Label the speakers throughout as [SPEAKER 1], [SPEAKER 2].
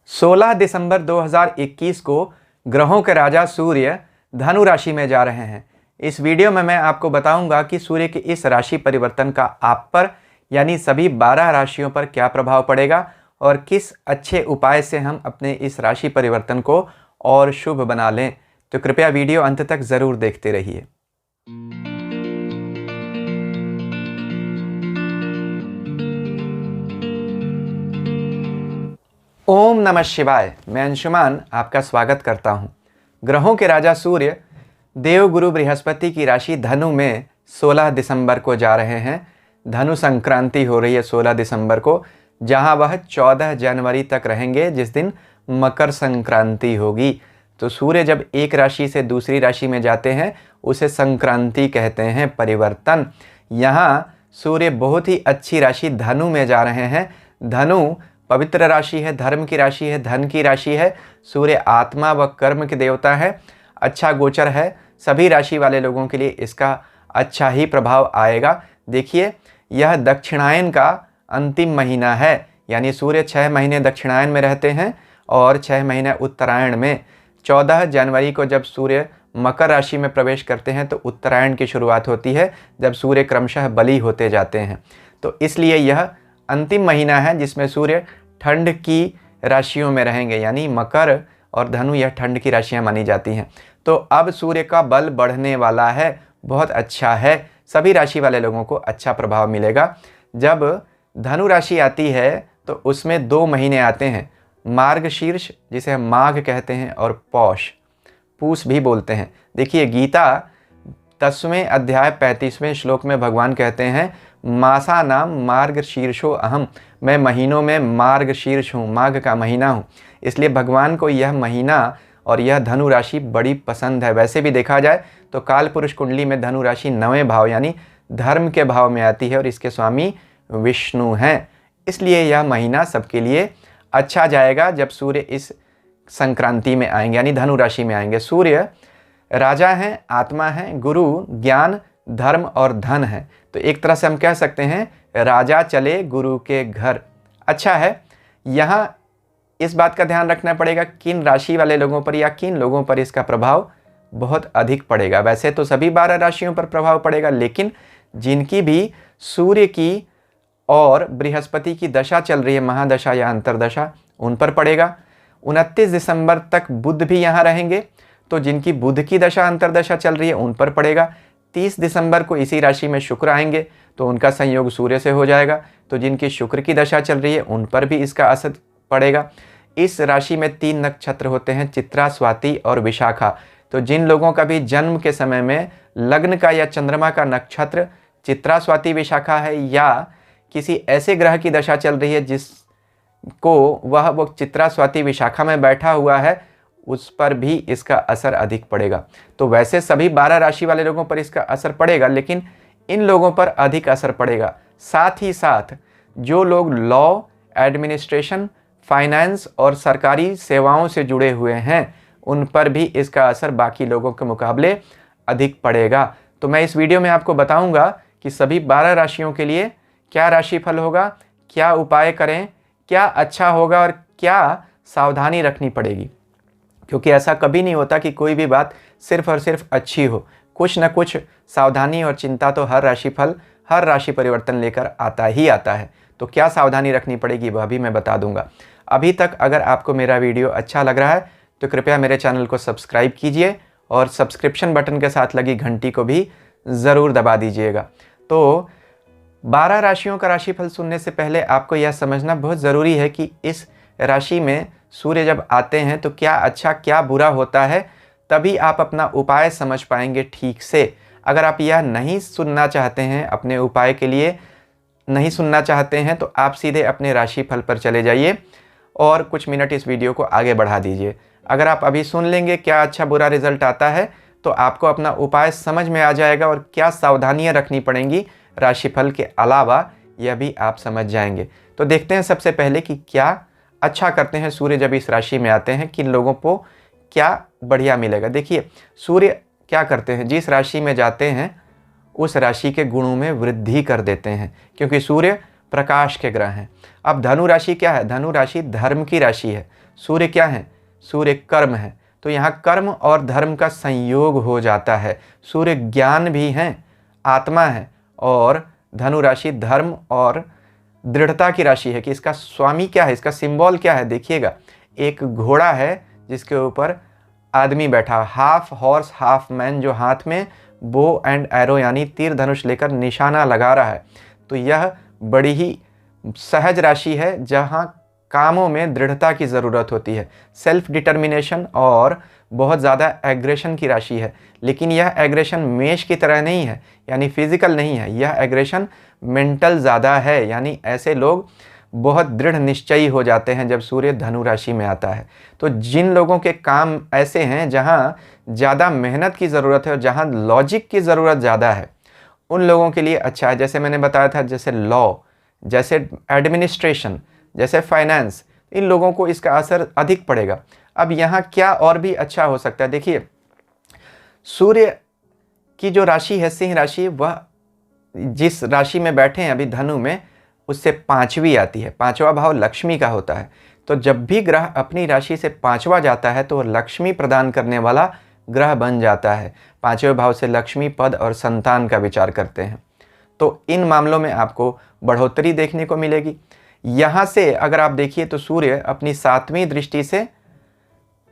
[SPEAKER 1] 16 दिसंबर 2021 को ग्रहों के राजा सूर्य धनु राशि में जा रहे हैं। इस वीडियो में मैं आपको बताऊंगा कि सूर्य के इस राशि परिवर्तन का आप पर यानी सभी 12 राशियों पर क्या प्रभाव पड़ेगा और किस अच्छे उपाय से हम अपने इस राशि परिवर्तन को और शुभ बना लें। तो कृपया वीडियो अंत तक ज़रूर देखते रहिए। ओम नमः शिवाय। मैं अंशुमान आपका स्वागत करता हूं। ग्रहों के राजा सूर्य देवगुरु बृहस्पति की राशि धनु में 16 दिसंबर को जा रहे हैं। धनु संक्रांति हो रही है 16 दिसंबर को, जहां वह 14 जनवरी तक रहेंगे, जिस दिन मकर संक्रांति होगी। तो सूर्य जब एक राशि से दूसरी राशि में जाते हैं उसे संक्रांति कहते हैं, परिवर्तन। यहाँ सूर्य बहुत ही अच्छी राशि धनु में जा रहे हैं। धनु पवित्र राशि है, धर्म की राशि है, धन की राशि है। सूर्य आत्मा व कर्म के देवता है। अच्छा गोचर है। सभी राशि वाले लोगों के लिए इसका अच्छा ही प्रभाव आएगा। देखिए, यह दक्षिणायन का अंतिम महीना है, यानी सूर्य 6 महीने दक्षिणायन में रहते हैं और 6 महीने उत्तरायण में। 14 जनवरी को जब सूर्य मकर राशि में प्रवेश करते हैं तो उत्तरायण की शुरुआत होती है, जब सूर्य क्रमशः बली होते जाते हैं। तो इसलिए यह अंतिम महीना है जिसमें सूर्य ठंड की राशियों में रहेंगे, यानी मकर और धनु यह ठंड की राशियां मानी जाती हैं। तो अब सूर्य का बल बढ़ने वाला है, बहुत अच्छा है। सभी राशि वाले लोगों को अच्छा प्रभाव मिलेगा। जब धनु राशि आती है तो उसमें 2 महीने आते हैं, मार्गशीर्ष जिसे हम माघ कहते हैं और पौष, पूस भी बोलते हैं। देखिए, गीता 10वें अध्याय 35वें श्लोक में भगवान कहते हैं, मासा नाम मार्गशीर्षो अहम, मैं महीनों में मार्गशीर्ष हूँ, माघ का महीना हूँ। इसलिए भगवान को यह महीना और यह धनु राशि बड़ी पसंद है। वैसे भी देखा जाए तो काल पुरुष कुंडली में धनु राशि 9वें भाव यानी धर्म के भाव में आती है और इसके स्वामी विष्णु हैं। इसलिए यह महीना सबके लिए अच्छा जाएगा जब सूर्य इस संक्रांति में आएंगे, यानी धनु राशि में आएंगे। सूर्य राजा हैं, आत्मा हैं, गुरु ज्ञान, धर्म और धन है। तो एक तरह से हम कह सकते हैं राजा चले गुरु के घर। अच्छा है। यहाँ इस बात का ध्यान रखना पड़ेगा किन राशि वाले लोगों पर या किन लोगों पर इसका प्रभाव बहुत अधिक पड़ेगा। वैसे तो सभी 12 राशियों पर प्रभाव पड़ेगा, लेकिन जिनकी भी सूर्य की और बृहस्पति की दशा चल रही है, महादशा या अंतरदशा, उन पर पड़ेगा। 29 दिसंबर तक बुध भी यहाँ रहेंगे, तो जिनकी बुध की दशा अंतरदशा चल रही है उन पर पड़ेगा। 30 दिसंबर को इसी राशि में शुक्र आएंगे तो उनका संयोग सूर्य से हो जाएगा, तो जिनकी शुक्र की दशा चल रही है उन पर भी इसका असर पड़ेगा। इस राशि में 3 नक्षत्र होते हैं, चित्रा, स्वाति और विशाखा। तो जिन लोगों का भी जन्म के समय में लग्न का या चंद्रमा का नक्षत्र चित्रा, स्वाति, विशाखा है, या किसी ऐसे ग्रह की दशा चल रही है जिसको वो चित्रा, स्वाति, विशाखा में बैठा हुआ है, उस पर भी इसका असर अधिक पड़ेगा। तो वैसे सभी 12 राशि वाले लोगों पर इसका असर पड़ेगा, लेकिन इन लोगों पर अधिक असर पड़ेगा। साथ ही साथ जो लोग लॉ, एडमिनिस्ट्रेशन, फाइनेंस और सरकारी सेवाओं से जुड़े हुए हैं उन पर भी इसका असर बाकी लोगों के मुकाबले अधिक पड़ेगा। तो मैं इस वीडियो में आपको बताऊंगा कि सभी 12 राशियों के लिए क्या राशिफल होगा, क्या उपाय करें, क्या अच्छा होगा और क्या सावधानी रखनी पड़ेगी। क्योंकि ऐसा कभी नहीं होता कि कोई भी बात सिर्फ और सिर्फ अच्छी हो। कुछ न कुछ सावधानी और चिंता तो हर राशिफल, हर राशि परिवर्तन लेकर आता ही आता है। तो क्या सावधानी रखनी पड़ेगी वह भी मैं बता दूंगा। अभी तक अगर आपको मेरा वीडियो अच्छा लग रहा है तो कृपया मेरे चैनल को सब्सक्राइब कीजिए और सब्सक्रिप्शन बटन के साथ लगी घंटी को भी ज़रूर दबा दीजिएगा। तो 12 राशियों का राशिफल सुनने से पहले आपको यह समझना बहुत ज़रूरी है कि इस राशि में सूर्य जब आते हैं तो क्या अच्छा क्या बुरा होता है, तभी आप अपना उपाय समझ पाएंगे ठीक से। अगर आप यह नहीं सुनना चाहते हैं, अपने उपाय के लिए नहीं सुनना चाहते हैं, तो आप सीधे अपने राशिफल पर चले जाइए और कुछ मिनट इस वीडियो को आगे बढ़ा दीजिए। अगर आप अभी सुन लेंगे क्या अच्छा बुरा रिजल्ट आता है तो आपको अपना उपाय समझ में आ जाएगा और क्या सावधानियाँ रखनी पड़ेंगी राशिफल के अलावा, यह भी आप समझ जाएंगे। तो देखते हैं सबसे पहले कि क्या अच्छा करते हैं सूर्य जब इस राशि में आते हैं, किन लोगों को क्या बढ़िया मिलेगा। देखिए, सूर्य क्या करते हैं, जिस राशि में जाते हैं उस राशि के गुणों में वृद्धि कर देते हैं, क्योंकि सूर्य प्रकाश के ग्रह हैं। अब धनु राशि क्या है? धनु राशि धर्म की राशि है। सूर्य क्या है? सूर्य कर्म है। तो यहाँ कर्म और धर्म का संयोग हो जाता है। सूर्य ज्ञान भी है, आत्मा है, और धनु राशि धर्म और दृढ़ता की राशि है। कि इसका स्वामी क्या है, इसका सिंबल क्या है? देखिएगा, एक घोड़ा है जिसके ऊपर आदमी बैठा, हाफ हॉर्स हाफ मैन, जो हाथ में बो एंड एरो यानी तीर धनुष लेकर निशाना लगा रहा है। तो यह बड़ी ही सहज राशि है जहाँ कामों में दृढ़ता की ज़रूरत होती है, सेल्फ डिटर्मिनेशन और बहुत ज़्यादा एग्रेशन की राशि है। लेकिन यह एग्रेशन मेष की तरह नहीं है, यानी फिजिकल नहीं है, यह एग्रेशन मेंटल ज़्यादा है। यानी ऐसे लोग बहुत दृढ़ निश्चयी हो जाते हैं जब सूर्य धनु राशि में आता है। तो जिन लोगों के काम ऐसे हैं जहाँ ज़्यादा मेहनत की ज़रूरत है और जहाँ लॉजिक की ज़रूरत ज़्यादा है, उन लोगों के लिए अच्छा है। जैसे मैंने बताया था, जैसे लॉ, जैसे एडमिनिस्ट्रेशन, जैसे फाइनेंस, इन लोगों को इसका असर अधिक पड़ेगा। अब यहाँ क्या और भी अच्छा हो सकता है? देखिए, सूर्य की जो राशि है सिंह राशि, वह जिस राशि में बैठे हैं अभी धनु में, उससे 5वीं आती है। 5वां भाव लक्ष्मी का होता है। तो जब भी ग्रह अपनी राशि से 5वां जाता है तो लक्ष्मी प्रदान करने वाला ग्रह बन जाता है। 5वें भाव से लक्ष्मी पद और संतान का विचार करते हैं। तो इन मामलों में आपको बढ़ोतरी देखने को मिलेगी। यहाँ से अगर आप देखिए तो सूर्य अपनी 7वीं दृष्टि से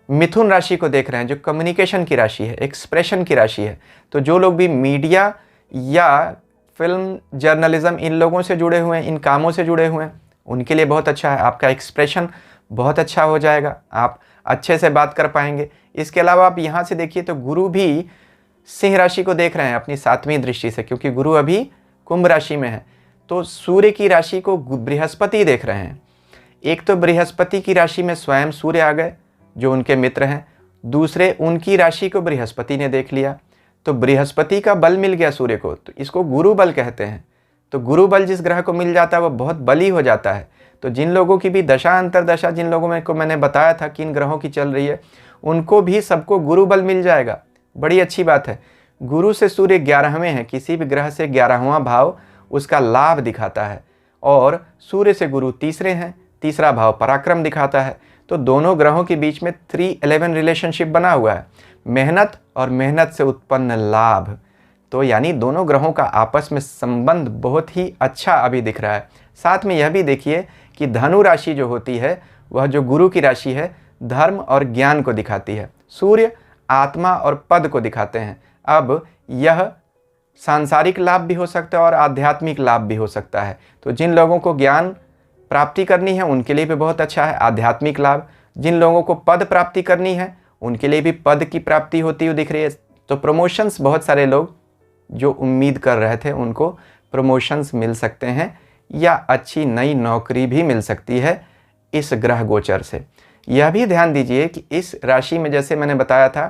[SPEAKER 1] मिथुन राशि को देख रहे हैं, जो कम्युनिकेशन की राशि है, एक्सप्रेशन की राशि है। तो जो लोग भी मीडिया या फिल्म, जर्नलिज्म, इन लोगों से जुड़े हुए हैं, इन कामों से जुड़े हुए हैं, उनके लिए बहुत अच्छा है। आपका एक्सप्रेशन बहुत अच्छा हो जाएगा, आप अच्छे से बात कर पाएंगे। इसके अलावा आप यहाँ से देखिए तो गुरु भी सिंह राशि को देख रहे हैं अपनी 7वीं दृष्टि से, क्योंकि गुरु अभी कुंभ राशि में है। तो सूर्य की राशि को बृहस्पति देख रहे हैं। एक तो बृहस्पति की राशि में स्वयं सूर्य आ गए जो उनके मित्र हैं, दूसरे उनकी राशि को बृहस्पति ने देख लिया। तो बृहस्पति का बल मिल गया सूर्य को, तो इसको गुरु बल कहते हैं। तो गुरु बल जिस ग्रह को मिल जाता है वह बहुत बली हो जाता है। तो जिन लोगों की भी दशा अंतरदशा, जिन लोगों में को मैंने बताया था किन ग्रहों की चल रही है, उनको भी सबको गुरु बल मिल जाएगा। बड़ी अच्छी बात है। गुरु से सूर्य 11वें हैं, किसी भी ग्रह से 11वां भाव उसका लाभ दिखाता है, और सूर्य से गुरु तीसरे हैं, तीसरा भाव पराक्रम दिखाता है। तो दोनों ग्रहों के बीच में 3-11 रिलेशनशिप बना हुआ है, मेहनत और मेहनत से उत्पन्न लाभ। तो यानी दोनों ग्रहों का आपस में संबंध बहुत ही अच्छा अभी दिख रहा है। साथ में यह भी देखिए कि धनु राशि जो होती है वह जो गुरु की राशि है, धर्म और ज्ञान को दिखाती है। सूर्य आत्मा और पद को दिखाते हैं। अब यह सांसारिक लाभ भी हो सकता है और आध्यात्मिक लाभ भी हो सकता है। तो जिन लोगों को ज्ञान प्राप्ति करनी है उनके लिए भी बहुत अच्छा है आध्यात्मिक लाभ। जिन लोगों को पद प्राप्ति करनी है उनके लिए भी पद की प्राप्ति होती हुई दिख रही है। तो प्रमोशंस, बहुत सारे लोग जो उम्मीद कर रहे थे उनको प्रमोशंस मिल सकते हैं, या अच्छी नई नौकरी भी मिल सकती है इस ग्रह गोचर से। यह भी ध्यान दीजिए कि इस राशि में, जैसे मैंने बताया था,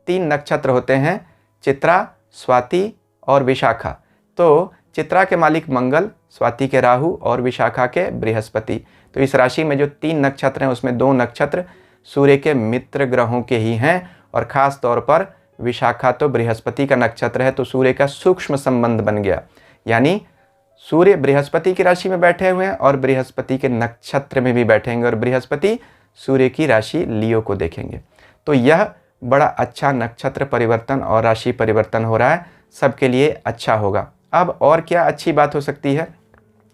[SPEAKER 1] 3 नक्षत्र होते हैं, चित्रा, स्वाति और विशाखा। तो चित्रा के मालिक मंगल, स्वाति के राहु और विशाखा के बृहस्पति। तो इस राशि में जो 3 नक्षत्र हैं उसमें 2 नक्षत्र सूर्य के मित्र ग्रहों के ही हैं, और ख़ास तौर पर विशाखा तो बृहस्पति का नक्षत्र है। तो सूर्य का सूक्ष्म संबंध बन गया, यानी सूर्य बृहस्पति की राशि में बैठे हुए हैं और बृहस्पति के नक्षत्र में भी बैठेंगे, और बृहस्पति सूर्य की राशि लियो को देखेंगे। तो यह बड़ा अच्छा नक्षत्र परिवर्तन और राशि परिवर्तन हो रहा है, सबके लिए अच्छा होगा। अब और क्या अच्छी बात हो सकती है?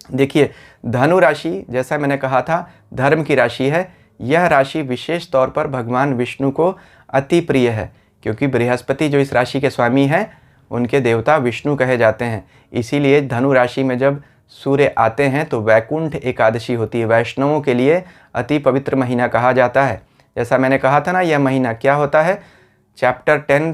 [SPEAKER 1] देखिए, धनु राशि, जैसा मैंने कहा था, धर्म की राशि है। यह राशि विशेष तौर पर भगवान विष्णु को अति प्रिय है, क्योंकि बृहस्पति जो इस राशि के स्वामी हैं उनके देवता विष्णु कहे जाते हैं। इसीलिए धनु राशि में जब सूर्य आते हैं तो वैकुंठ एकादशी होती है। वैष्णवों के लिए अति पवित्र महीना कहा जाता है। जैसा मैंने कहा था ना, यह महीना क्या होता है? चैप्टर 10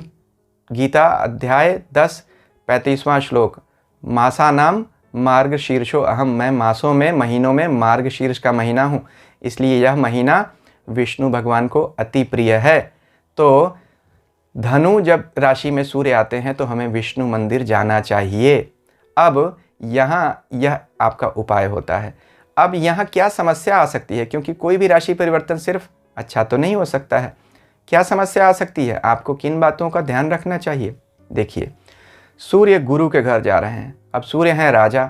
[SPEAKER 1] गीता अध्याय 10 35वां श्लोक, मासानाम मार्गशीर्षो अहम। मैं मासों में, महीनों में मार्गशीर्ष का महीना हूँ, इसलिए यह महीना विष्णु भगवान को अति प्रिय है। तो धनु जब राशि में सूर्य आते हैं तो हमें विष्णु मंदिर जाना चाहिए। अब यहाँ यह आपका उपाय होता है। अब यहाँ क्या समस्या आ सकती है? क्योंकि कोई भी राशि परिवर्तन सिर्फ अच्छा तो नहीं हो सकता है। क्या समस्या आ सकती है? आपको किन बातों का ध्यान रखना चाहिए? देखिए, सूर्य गुरु के घर जा रहे हैं। अब सूर्य हैं राजा,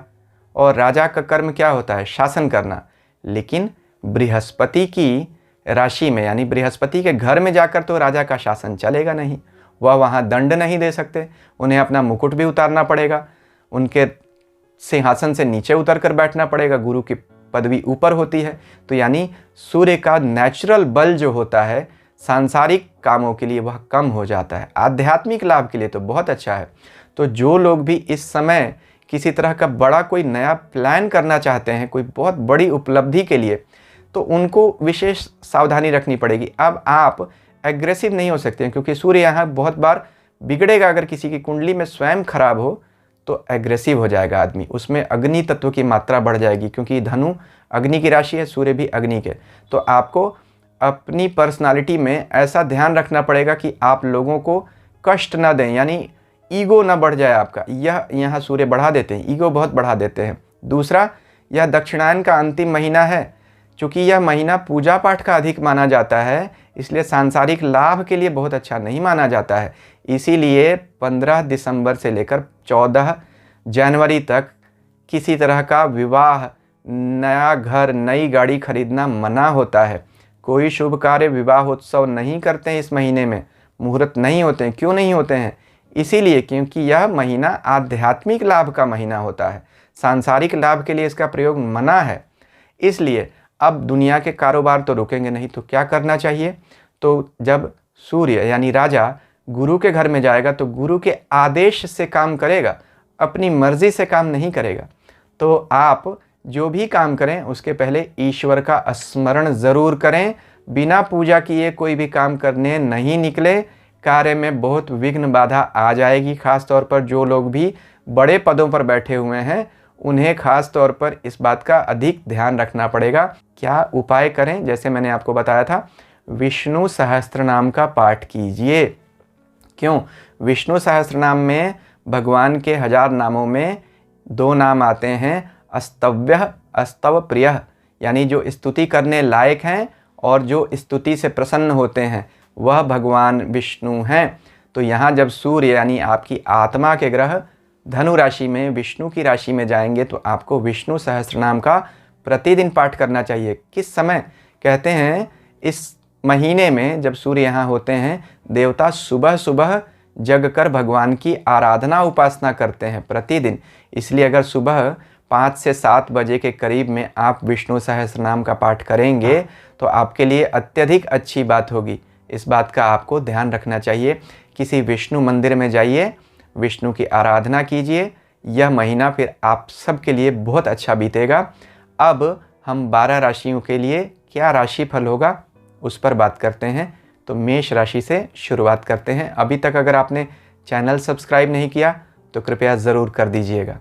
[SPEAKER 1] और राजा का कर्म क्या होता है? शासन करना। लेकिन बृहस्पति की राशि में यानी बृहस्पति के घर में जाकर तो राजा का शासन चलेगा नहीं, वह वहाँ दंड नहीं दे सकते, उन्हें अपना मुकुट भी उतारना पड़ेगा, उनके सिंहासन से नीचे उतर कर बैठना पड़ेगा, गुरु की पदवी ऊपर होती है। तो यानी सूर्य का नेचुरल बल जो होता है सांसारिक कामों के लिए वह कम हो जाता है, आध्यात्मिक लाभ के लिए तो बहुत अच्छा है। तो जो लोग भी इस समय किसी तरह का बड़ा कोई नया प्लान करना चाहते हैं, कोई बहुत बड़ी उपलब्धि के लिए, तो उनको विशेष सावधानी रखनी पड़ेगी। अब आप एग्रेसिव नहीं हो सकते हैं क्योंकि सूर्य यहाँ बहुत बार बिगड़ेगा। अगर किसी की कुंडली में स्वयं खराब हो तो एग्रेसिव हो जाएगा आदमी, उसमें अग्नि तत्व की मात्रा बढ़ जाएगी, क्योंकि धनु अग्नि की राशि है, सूर्य भी अग्नि के। तो आपको अपनी पर्सनालिटी में ऐसा ध्यान रखना पड़ेगा कि आप लोगों को कष्ट ना दें, यानी ईगो ना बढ़ जाए आपका। यह यहाँ सूर्य बढ़ा देते हैं, ईगो बहुत बढ़ा देते हैं। दूसरा, यह दक्षिणायन का अंतिम महीना है, चूँकि यह महीना पूजा पाठ का अधिक माना जाता है, इसलिए सांसारिक लाभ के लिए बहुत अच्छा नहीं माना जाता है। इसीलिए 15 दिसंबर से लेकर 14 जनवरी तक किसी तरह का विवाह, नया घर, नई गाड़ी खरीदना मना होता है। कोई शुभ कार्य, विवाह उत्सव नहीं करते हैं इस महीने में, मुहूर्त नहीं होते हैं। क्यों नहीं होते हैं? इसीलिए क्योंकि यह महीना आध्यात्मिक लाभ का महीना होता है, सांसारिक लाभ के लिए इसका प्रयोग मना है। इसलिए अब दुनिया के कारोबार तो रुकेंगे नहीं, तो क्या करना चाहिए? तो जब सूर्य यानी राजा गुरु के घर में जाएगा तो गुरु के आदेश से काम करेगा, अपनी मर्जी से काम नहीं करेगा। तो आप जो भी काम करें उसके पहले ईश्वर का स्मरण ज़रूर करें। बिना पूजा किए कोई भी काम करने नहीं निकले, कार्य में बहुत विघ्न बाधा आ जाएगी। खास तौर पर जो लोग भी बड़े पदों पर बैठे हुए हैं उन्हें खास तौर पर इस बात का अधिक ध्यान रखना पड़ेगा। क्या उपाय करें? जैसे मैंने आपको बताया था, विष्णु सहस्त्रनाम का पाठ कीजिए। क्यों? विष्णु सहस्त्रनाम में भगवान के 1000 नामों में 2 नाम आते हैं, अस्तव्य, अस्तव प्रिय, यानी जो स्तुति करने लायक हैं और जो स्तुति से प्रसन्न होते हैं वह भगवान विष्णु हैं। तो यहाँ जब सूर्य यानी आपकी आत्मा के ग्रह धनु राशि में विष्णु की राशि में जाएंगे तो आपको विष्णु सहस्त्रनाम का प्रतिदिन पाठ करना चाहिए। किस समय? कहते हैं इस महीने में जब सूर्य यहाँ होते हैं, देवता सुबह सुबह जगकर भगवान की आराधना उपासना करते हैं प्रतिदिन। इसलिए अगर सुबह 5 से 7 बजे के करीब में आप विष्णु सहस्त्रनाम का पाठ करेंगे तो आपके लिए अत्यधिक अच्छी बात होगी। इस बात का आपको ध्यान रखना चाहिए। किसी विष्णु मंदिर में जाइए, विष्णु की आराधना कीजिए। यह महीना फिर आप सबके लिए बहुत अच्छा बीतेगा। अब हम 12 राशियों के लिए क्या राशि फल होगा उस पर बात करते हैं। तो मेष राशि से शुरुआत करते हैं। अभी तक अगर आपने चैनल सब्सक्राइब नहीं किया तो कृपया ज़रूर कर दीजिएगा।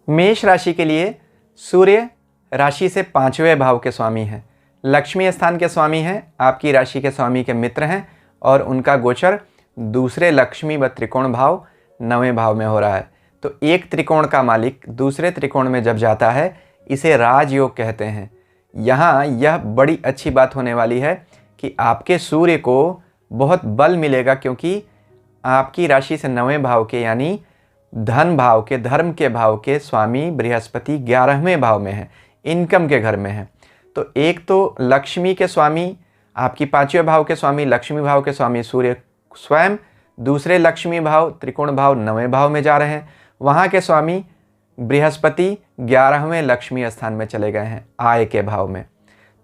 [SPEAKER 1] मेष राशि के लिए सूर्य राशि से 5वें भाव के स्वामी हैं, लक्ष्मी स्थान के स्वामी हैं, आपकी राशि के स्वामी के मित्र हैं और उनका गोचर दूसरे लक्ष्मी व त्रिकोण भाव 9वें भाव में हो रहा है। तो एक त्रिकोण का मालिक दूसरे त्रिकोण में जब जाता है इसे राजयोग कहते हैं। यहाँ यह बड़ी अच्छी बात होने वाली है कि आपके सूर्य को बहुत बल मिलेगा, क्योंकि आपकी राशि से 9वें भाव के यानी धन भाव के, धर्म के भाव के स्वामी बृहस्पति 11वें भाव में है, इनकम के घर में है। तो एक तो लक्ष्मी के स्वामी, आपकी 5वें भाव के स्वामी, लक्ष्मी भाव के स्वामी सूर्य स्वयं दूसरे लक्ष्मी भाव त्रिकोण भाव 9वें भाव में जा रहे हैं। वहाँ के स्वामी बृहस्पति 11वें लक्ष्मी स्थान में चले गए हैं, आय के भाव में।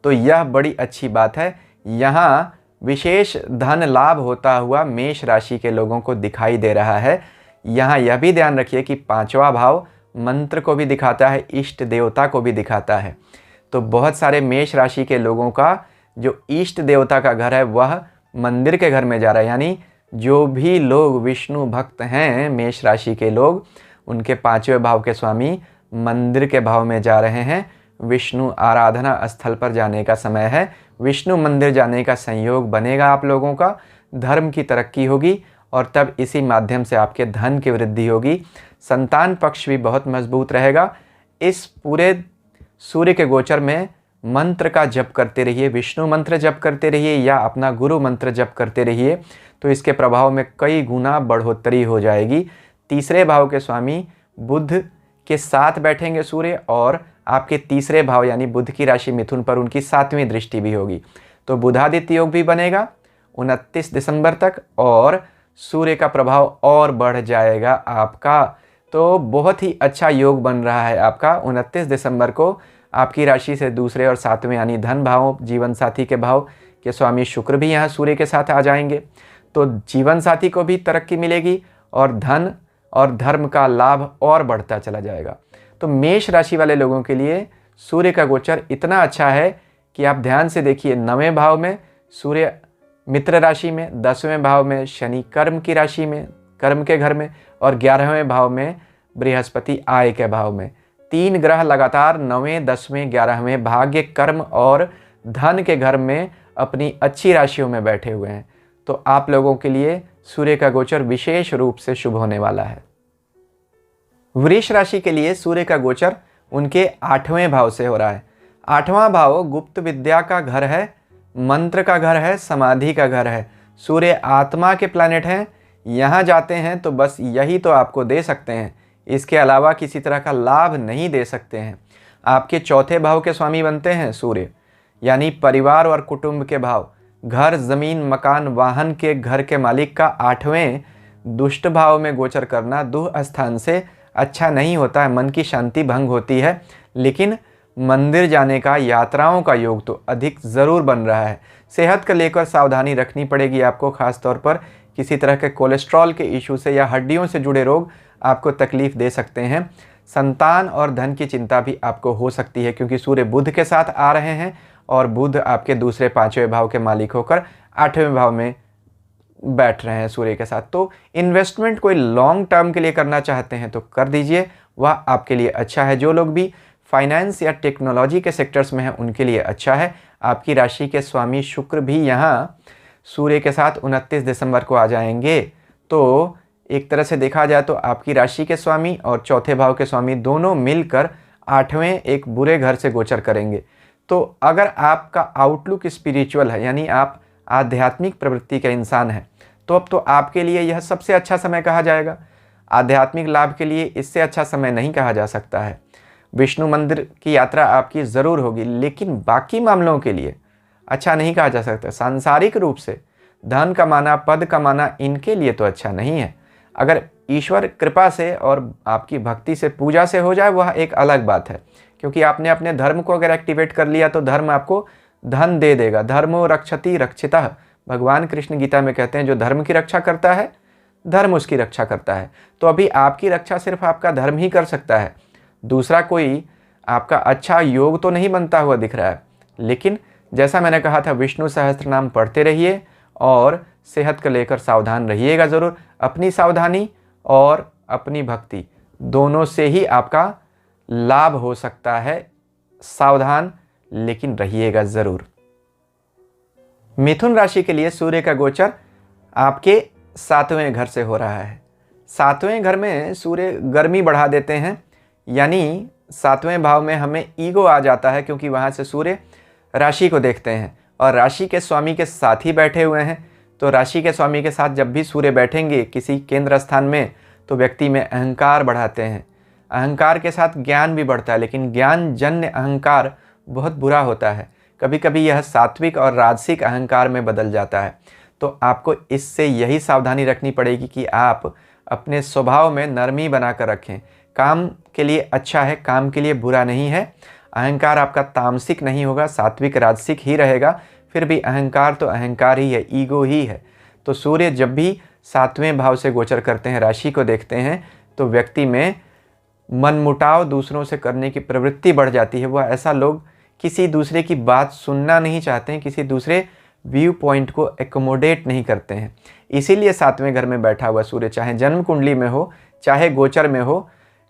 [SPEAKER 1] तो यह बड़ी अच्छी बात है। यहाँ विशेष धन लाभ होता हुआ मेष राशि के लोगों को दिखाई दे रहा है। यहाँ यह भी ध्यान रखिए कि 5वां भाव मंत्र को भी दिखाता है, इष्ट देवता को भी दिखाता है। तो बहुत सारे मेष राशि के लोगों का जो इष्ट देवता का घर है वह मंदिर के घर में जा रहा है। यानी जो भी लोग विष्णु भक्त हैं, मेष राशि के लोग, उनके 5वें भाव के स्वामी मंदिर के भाव में जा रहे हैं। विष्णु आराधना स्थल पर जाने का समय है, विष्णु मंदिर जाने का संयोग बनेगा आप लोगों का, धर्म की तरक्की होगी और तब इसी माध्यम से आपके धन की वृद्धि होगी। संतान पक्ष भी बहुत मजबूत रहेगा। इस पूरे सूर्य के गोचर में मंत्र का जप करते रहिए, विष्णु मंत्र जप करते रहिए या अपना गुरु मंत्र जप करते रहिए, तो इसके प्रभाव में कई गुना बढ़ोतरी हो जाएगी। तीसरे भाव के स्वामी बुध के साथ बैठेंगे सूर्य, और आपके तीसरे भाव यानी बुध की राशि मिथुन पर उनकी 7वीं दृष्टि भी होगी। तो बुधादित्य योग भी बनेगा 29 दिसंबर तक, और सूर्य का प्रभाव और बढ़ जाएगा आपका। तो बहुत ही अच्छा योग बन रहा है आपका। 29 दिसंबर को आपकी राशि से दूसरे और 7वें यानी धन भाव, जीवन साथी के भाव के स्वामी शुक्र भी यहाँ सूर्य के साथ आ जाएंगे। तो जीवन साथी को भी तरक्की मिलेगी और धन और धर्म का लाभ और बढ़ता चला जाएगा। तो मेष राशि वाले लोगों के लिए सूर्य का गोचर इतना अच्छा है कि आप ध्यान से देखिए। 9वें भाव में सूर्य मित्र राशि में, 10वें भाव में शनि कर्म की राशि में, कर्म के घर में, और 11वें भाव में बृहस्पति आय के भाव में। 3 ग्रह लगातार 9वें, 10वें, 11वें भाग्य, कर्म और धन के घर में अपनी अच्छी राशियों में बैठे हुए हैं। तो आप लोगों के लिए सूर्य का गोचर विशेष रूप से शुभ होने वाला है। वृष राशि के लिए सूर्य का गोचर उनके 8वें भाव से हो रहा है। 8वां भाव गुप्त विद्या का घर है, मंत्र का घर है, समाधि का घर है। सूर्य आत्मा के प्लैनेट हैं। यहाँ जाते हैं तो बस यही तो आपको दे सकते हैं, इसके अलावा किसी तरह का लाभ नहीं दे सकते हैं। आपके चौथे भाव के स्वामी बनते हैं सूर्य, यानी परिवार और कुटुंब के भाव, घर, जमीन, मकान, वाहन के घर के मालिक का 8वें दुष्ट भाव में गोचर करना दुह स्थान से अच्छा नहीं होता है। मन की शांति भंग होती है, लेकिन मंदिर जाने का, यात्राओं का योग तो अधिक ज़रूर बन रहा है। सेहत को लेकर सावधानी रखनी पड़ेगी आपको, खास तौर पर किसी तरह के कोलेस्ट्रॉल के इशू से या हड्डियों से जुड़े रोग आपको तकलीफ दे सकते हैं। संतान और धन की चिंता भी आपको हो सकती है, क्योंकि सूर्य बुध के साथ आ रहे हैं और बुध आपके दूसरे 5वें भाव के मालिक होकर 8वें भाव में बैठ रहे हैं सूर्य के साथ। तो इन्वेस्टमेंट कोई लॉन्ग टर्म के लिए करना चाहते हैं तो कर दीजिए, वह आपके लिए अच्छा है। जो लोग भी फाइनेंस या टेक्नोलॉजी के सेक्टर्स में हैं उनके लिए अच्छा है। आपकी राशि के स्वामी शुक्र भी यहाँ सूर्य के साथ 29 दिसंबर को आ जाएंगे। तो एक तरह से देखा जाए तो आपकी राशि के स्वामी और चौथे भाव के स्वामी दोनों मिलकर 8वें एक बुरे घर से गोचर करेंगे। तो अगर आपका आउटलुक स्पिरिचुअल है, यानी आप आध्यात्मिक प्रवृत्ति का इंसान है, तो अब तो आपके लिए यह सबसे अच्छा समय कहा जाएगा। आध्यात्मिक लाभ के लिए इससे अच्छा समय नहीं कहा जा सकता है। विष्णु मंदिर की यात्रा आपकी ज़रूर होगी, लेकिन बाकी मामलों के लिए अच्छा नहीं कहा जा सकता। सांसारिक रूप से धन कमाना, पद कमाना, इनके लिए तो अच्छा नहीं है। अगर ईश्वर कृपा से और आपकी भक्ति से, पूजा से हो जाए, वह एक अलग बात है, क्योंकि आपने अपने धर्म को अगर एक्टिवेट कर लिया तो धर्म आपको धन दे देगा। धर्मो रक्षति रक्षितः, भगवान कृष्ण गीता में कहते हैं, जो धर्म की रक्षा करता है धर्म उसकी रक्षा करता है। तो अभी आपकी रक्षा सिर्फ आपका धर्म ही कर सकता है, दूसरा कोई आपका अच्छा योग तो नहीं बनता हुआ दिख रहा है। लेकिन जैसा मैंने कहा था, विष्णु सहस्त्र नाम पढ़ते रहिए और सेहत को लेकर सावधान रहिएगा ज़रूर। अपनी सावधानी और अपनी भक्ति दोनों से ही आपका लाभ हो सकता है। सावधान लेकिन रहिएगा ज़रूर। मिथुन राशि के लिए सूर्य का गोचर आपके 7वें घर से हो रहा है। 7वें घर में सूर्य गर्मी बढ़ा देते हैं, यानी 7वें भाव में हमें ईगो आ जाता है, क्योंकि वहाँ से सूर्य राशि को देखते हैं और राशि के स्वामी के साथ ही बैठे हुए हैं। तो राशि के स्वामी के साथ जब भी सूर्य बैठेंगे किसी केंद्र स्थान में, तो व्यक्ति में अहंकार बढ़ाते हैं। अहंकार के साथ ज्ञान भी बढ़ता है, लेकिन ज्ञान जन्य अहंकार बहुत बुरा होता है। कभी कभी यह सात्विक और राजसिक अहंकार में बदल जाता है। तो आपको इससे यही सावधानी रखनी पड़ेगी कि आप अपने स्वभाव में नरमी बनाकर रखें। काम के लिए अच्छा है, काम के लिए बुरा नहीं है। अहंकार आपका तामसिक नहीं होगा, सात्विक राजसिक ही रहेगा। फिर भी अहंकार तो अहंकार ही है, ईगो ही है। तो सूर्य जब भी 7वें भाव से गोचर करते हैं, राशि को देखते हैं, तो व्यक्ति में मनमुटाव दूसरों से करने की प्रवृत्ति बढ़ जाती है। वह ऐसा लोग किसी दूसरे की बात सुनना नहीं चाहते हैं, किसी दूसरे व्यू पॉइंट को एकोमोडेट नहीं करते हैं। इसीलिए 7वें घर में बैठा हुआ सूर्य चाहे जन्म कुंडली में हो, चाहे गोचर में हो,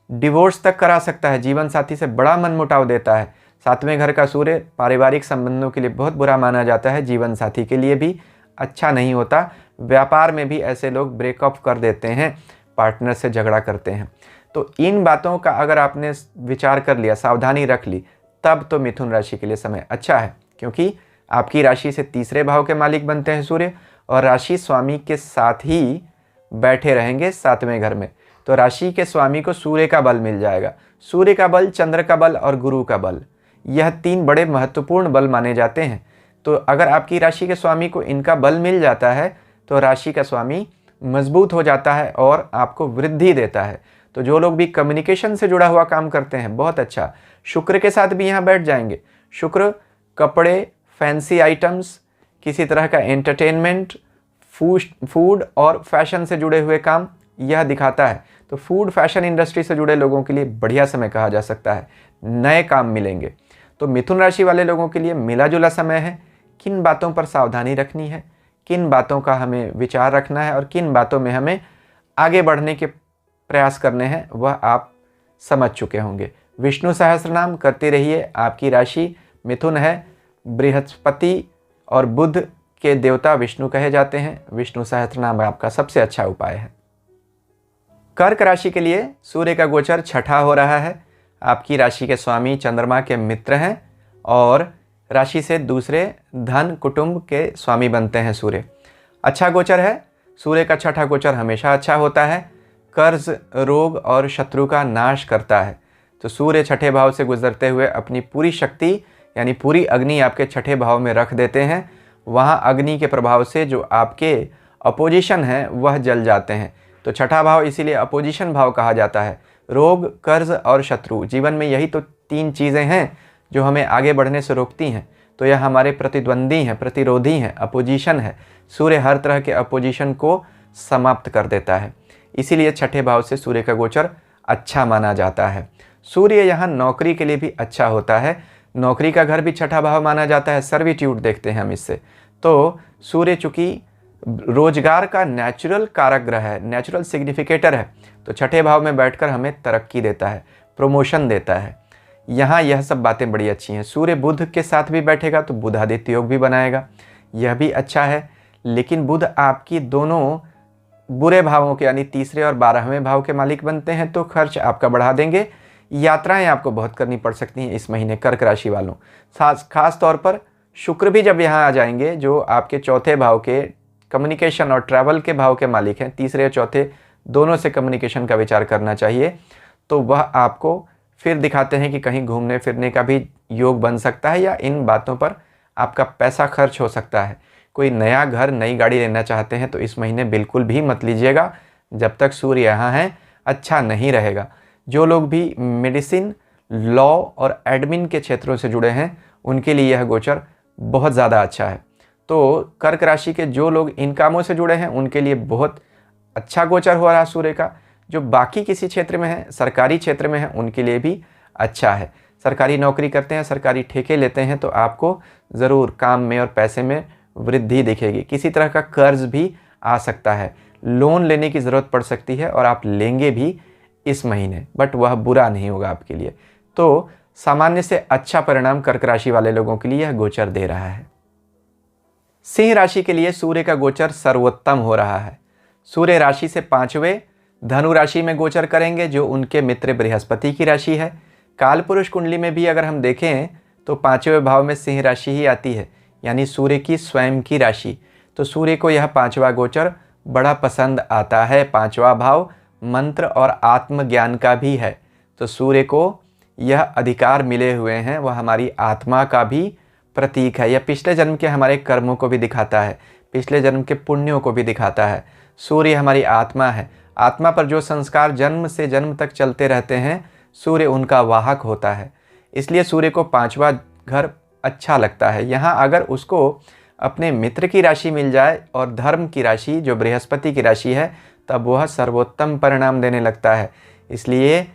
[SPEAKER 1] डिवोर्स तक करा सकता है। जीवन साथी से बड़ा मनमुटाव देता है। 7वें घर का सूर्य पारिवारिक संबंधों के लिए बहुत बुरा माना जाता है, जीवन साथी के लिए भी अच्छा नहीं होता। व्यापार में भी ऐसे लोग ब्रेकअप कर देते हैं, पार्टनर से झगड़ा करते हैं। तो इन बातों का अगर आपने विचार कर लिया, सावधानी रख ली, तब तो मिथुन राशि के लिए समय अच्छा है, क्योंकि आपकी राशि से 3रे भाव के मालिक बनते हैं सूर्य और राशि स्वामी के साथ ही बैठे रहेंगे 7वें घर में। तो राशि के स्वामी को सूर्य का बल मिल जाएगा। सूर्य का बल, चंद्र का बल और गुरु का बल, यह 3 बड़े महत्वपूर्ण बल माने जाते हैं। तो अगर आपकी राशि के स्वामी को इनका बल मिल जाता है तो राशि का स्वामी मजबूत हो जाता है और आपको वृद्धि देता है। तो जो लोग भी कम्युनिकेशन से जुड़ा हुआ काम करते हैं, बहुत अच्छा। शुक्र के साथ भी यहाँ बैठ जाएंगे। शुक्र कपड़े, फैंसी आइटम्स, किसी तरह का एंटरटेनमेंट, फूड और फैशन से जुड़े हुए काम यह दिखाता है। तो फूड फैशन इंडस्ट्री से जुड़े लोगों के लिए बढ़िया समय कहा जा सकता है, नए काम मिलेंगे। तो मिथुन राशि वाले लोगों के लिए मिला जुला समय है। किन बातों पर सावधानी रखनी है, किन बातों का हमें विचार रखना है और किन बातों में हमें आगे बढ़ने के प्रयास करने हैं, वह आप समझ चुके होंगे। विष्णु सहस्त्रनाम करते रहिए। आपकी राशि मिथुन है। बृहस्पति और बुध के देवता विष्णु कहे जाते हैं। विष्णु सहस्त्रनाम आपका सबसे अच्छा उपाय है। कर्क राशि के लिए सूर्य का गोचर छठा हो रहा है। आपकी राशि के स्वामी चंद्रमा के मित्र हैं और राशि से दूसरे धन कुटुंब के स्वामी बनते हैं सूर्य। अच्छा गोचर है। सूर्य का छठा गोचर हमेशा अच्छा होता है। कर्ज, रोग और शत्रु का नाश करता है। तो सूर्य छठे भाव से गुजरते हुए अपनी पूरी शक्ति यानी पूरी अग्नि आपके छठे भाव में रख देते हैं। वहाँ अग्नि के प्रभाव से जो आपके अपोजिशन हैं वह जल जाते हैं। तो छठा भाव इसीलिए अपोजिशन भाव कहा जाता है। रोग, कर्ज और शत्रु, जीवन में यही तो 3 चीज़ें हैं जो हमें आगे बढ़ने से रोकती हैं। तो यह हमारे प्रतिद्वंदी हैं, प्रतिरोधी हैं, अपोजिशन है। सूर्य हर तरह के अपोजिशन को समाप्त कर देता है। इसीलिए छठे भाव से सूर्य का गोचर अच्छा माना जाता है। सूर्य यहाँ नौकरी के लिए भी अच्छा होता है। नौकरी का घर भी छठा भाव माना जाता है। सर्विट्यूड देखते हैं हम इससे। तो सूर्य चूँकि रोजगार का नेचुरल कारक ग्रह है, नेचुरल सिग्निफिकेटर है, तो छठे भाव में बैठकर हमें तरक्की देता है, प्रमोशन देता है। यहाँ यह सब बातें बड़ी अच्छी हैं। सूर्य बुध के साथ भी बैठेगा तो बुधादित्य योग भी बनाएगा, यह भी अच्छा है। लेकिन बुध आपकी दोनों बुरे भावों के यानी तीसरे और 12वें भाव के मालिक बनते हैं, तो खर्च आपका बढ़ा देंगे। यात्राएं आपको बहुत करनी पड़ सकती हैं इस महीने कर्क राशि वालों। खास तौर पर शुक्र भी जब यहाँ आ जाएंगे, जो आपके चौथे भाव के कम्युनिकेशन और ट्रैवल के भाव के मालिक हैं, तीसरे और चौथे दोनों से कम्युनिकेशन का विचार करना चाहिए, तो वह आपको फिर दिखाते हैं कि कहीं घूमने फिरने का भी योग बन सकता है या इन बातों पर आपका पैसा खर्च हो सकता है। कोई नया घर, नई गाड़ी लेना चाहते हैं तो इस महीने बिल्कुल भी मत लीजिएगा, जब तक सूर्य यहाँ है अच्छा नहीं रहेगा। जो लोग भी मेडिसिन, लॉ और एडमिन के क्षेत्रों से जुड़े हैं उनके लिए यह गोचर बहुत ज़्यादा अच्छा है। तो कर्क राशि के जो लोग इन कामों से जुड़े हैं उनके लिए बहुत अच्छा गोचर हो रहा है सूर्य का। जो बाकी किसी क्षेत्र में है, सरकारी क्षेत्र में है, उनके लिए भी अच्छा है। सरकारी नौकरी करते हैं, सरकारी ठेके लेते हैं, तो आपको ज़रूर काम में और पैसे में वृद्धि दिखेगी। किसी तरह का कर्ज भी आ सकता है, लोन लेने की ज़रूरत पड़ सकती है और आप लेंगे भी इस महीने, बट वह बुरा नहीं होगा आपके लिए। तो सामान्य से अच्छा परिणाम कर्क राशि वाले लोगों के लिए यह गोचर दे रहा है। सिंह राशि के लिए सूर्य का गोचर सर्वोत्तम हो रहा है। सूर्य राशि से 5वें धनु राशि में गोचर करेंगे, जो उनके मित्र बृहस्पति की राशि है। कालपुरुष कुंडली में भी अगर हम देखें तो 5वें भाव में सिंह राशि ही आती है, यानी सूर्य की स्वयं की राशि। तो सूर्य को यह 5वां गोचर बड़ा पसंद आता है। 5वां भाव मंत्र और आत्मज्ञान का भी है। तो सूर्य को यह अधिकार मिले हुए हैं, वह हमारी आत्मा का भी प्रतीक है। यह पिछले जन्म के हमारे कर्मों को भी दिखाता है, पिछले जन्म के पुण्यों को भी दिखाता है। सूर्य हमारी आत्मा है। आत्मा पर जो संस्कार जन्म से जन्म तक चलते रहते हैं, सूर्य उनका वाहक होता है। इसलिए सूर्य को 5वां घर अच्छा लगता है। यहाँ अगर उसको अपने मित्र की राशि मिल जाए और धर्म की राशि जो बृहस्पति की राशि है, तब वह सर्वोत्तम परिणाम देने लगता है। इसलिए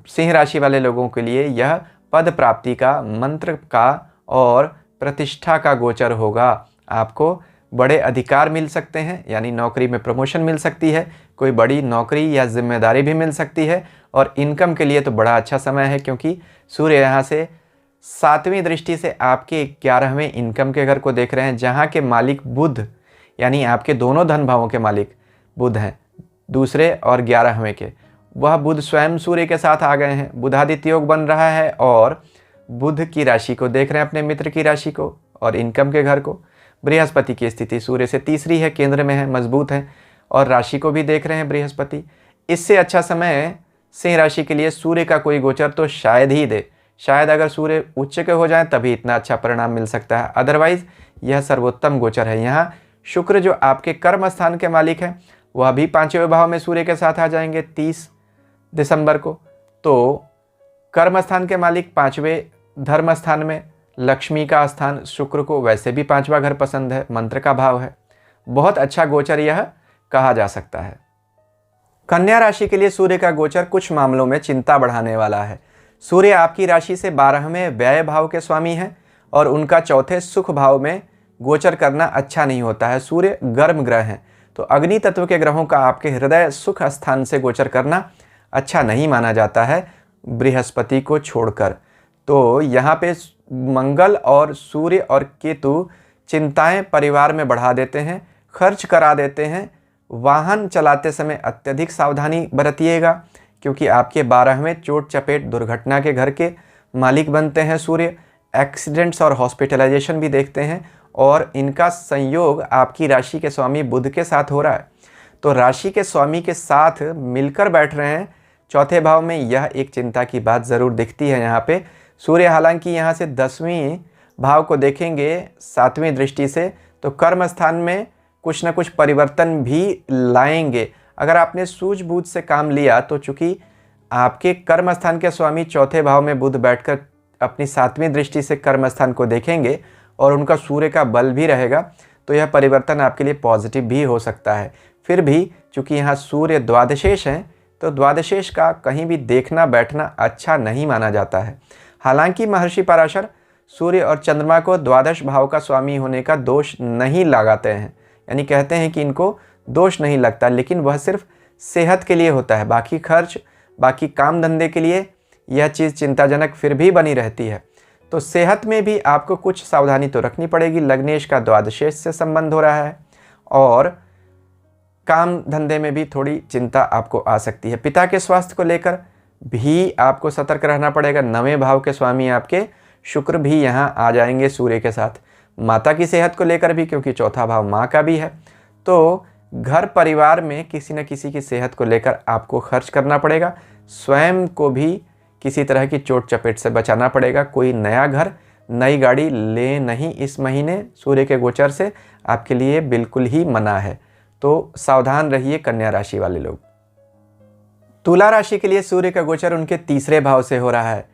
[SPEAKER 1] सिंह राशि वाले लोगों के लिए यह पद प्राप्ति का, मंत्र का और प्रतिष्ठा का गोचर होगा। आपको बड़े अधिकार मिल सकते हैं, यानी नौकरी में प्रमोशन मिल सकती है, कोई बड़ी नौकरी या जिम्मेदारी भी मिल सकती है। और इनकम के लिए तो बड़ा अच्छा समय है, क्योंकि सूर्य यहाँ से 7वीं दृष्टि से आपके 11वें इनकम के घर को देख रहे हैं, जहाँ के मालिक बुध, यानी आपके दोनों धन भावों के मालिक बुध हैं, दूसरे और 11वें के। वह बुध स्वयं सूर्य के साथ आ गए हैं, बुधादित्य योग बन रहा है और बुध की राशि को देख रहे हैं, अपने मित्र की राशि को और इनकम के घर को। बृहस्पति की स्थिति सूर्य से तीसरी है, केंद्र में है, मजबूत है और राशि को भी देख रहे हैं बृहस्पति। इससे अच्छा समय सिंह राशि के लिए सूर्य का कोई गोचर तो शायद ही दे। शायद अगर सूर्य उच्च के हो जाए तभी इतना अच्छा परिणाम मिल सकता है, अदरवाइज यह सर्वोत्तम गोचर है। यहाँ शुक्र जो आपके कर्म स्थान के मालिक हैं वह भी 5वें भाव में सूर्य के साथ आ जाएंगे 30 दिसंबर को। तो कर्म स्थान के मालिक 5वें धर्म स्थान में, लक्ष्मी का स्थान शुक्र को वैसे भी 5वां घर पसंद है, मंत्र का भाव है। बहुत अच्छा गोचर यह कहा जा सकता है। कन्या राशि के लिए सूर्य का गोचर कुछ मामलों में चिंता बढ़ाने वाला है। सूर्य आपकी राशि से 12वें व्यय भाव के स्वामी हैं और उनका चौथे सुख भाव में गोचर करना अच्छा नहीं होता है। सूर्य गर्म ग्रह हैं, तो अग्नि तत्व के ग्रहों का आपके हृदय सुख स्थान से गोचर करना अच्छा नहीं माना जाता है, बृहस्पति को छोड़कर। तो यहाँ पे मंगल और सूर्य और केतु चिंताएं परिवार में बढ़ा देते हैं, खर्च करा देते हैं। वाहन चलाते समय अत्यधिक सावधानी बरतिएगा, क्योंकि आपके 12वें चोट चपेट दुर्घटना के घर के मालिक बनते हैं सूर्य। एक्सीडेंट्स और हॉस्पिटलाइजेशन भी देखते हैं, और इनका संयोग आपकी राशि के स्वामी बुध के साथ हो रहा है। तो राशि के स्वामी के साथ मिलकर बैठ रहे हैं चौथे भाव में, यह एक चिंता की बात ज़रूर दिखती है यहाँ पे। सूर्य हालांकि यहाँ से 10वें भाव को देखेंगे 7वीं दृष्टि से, तो कर्म स्थान में कुछ ना कुछ परिवर्तन भी लाएंगे। अगर आपने सूझबूझ से काम लिया तो चूंकि आपके कर्म स्थान के स्वामी चौथे भाव में बुध बैठकर अपनी 7वीं दृष्टि से कर्म स्थान को देखेंगे और उनका सूर्य का बल भी रहेगा, तो यह परिवर्तन आपके लिए पॉजिटिव भी हो सकता है। फिर भी चूंकि यहाँ सूर्य द्वादशेष हैं, तो द्वादशेष का कहीं भी देखना बैठना अच्छा नहीं माना जाता है। हालांकि महर्षि पराशर सूर्य और चंद्रमा को द्वादश भाव का स्वामी होने का दोष नहीं लगाते हैं, यानी कहते हैं कि इनको दोष नहीं लगता, लेकिन वह सिर्फ सेहत के लिए होता है। बाकी खर्च, बाकी काम धंधे के लिए यह चीज़ चिंताजनक फिर भी बनी रहती है। तो सेहत में भी आपको कुछ सावधानी तो रखनी पड़ेगी। लग्नेश का द्वादशेष से संबंध हो रहा है, और काम धंधे में भी थोड़ी चिंता आपको आ सकती है। पिता के स्वास्थ्य को लेकर भी आपको सतर्क रहना पड़ेगा। 9वें भाव के स्वामी आपके शुक्र भी यहाँ आ जाएंगे सूर्य के साथ। माता की सेहत को लेकर भी, क्योंकि चौथा भाव माँ का भी है, तो घर परिवार में किसी न किसी की सेहत को लेकर आपको खर्च करना पड़ेगा। स्वयं को भी किसी तरह की चोट चपेट से बचाना पड़ेगा। कोई नया घर, नई गाड़ी ले नहीं इस महीने, सूर्य के गोचर से आपके लिए बिल्कुल ही मना है। तो सावधान रहिए कन्या राशि वाले लोग। तुला राशि के लिए सूर्य का गोचर उनके 3रे भाव से हो रहा है।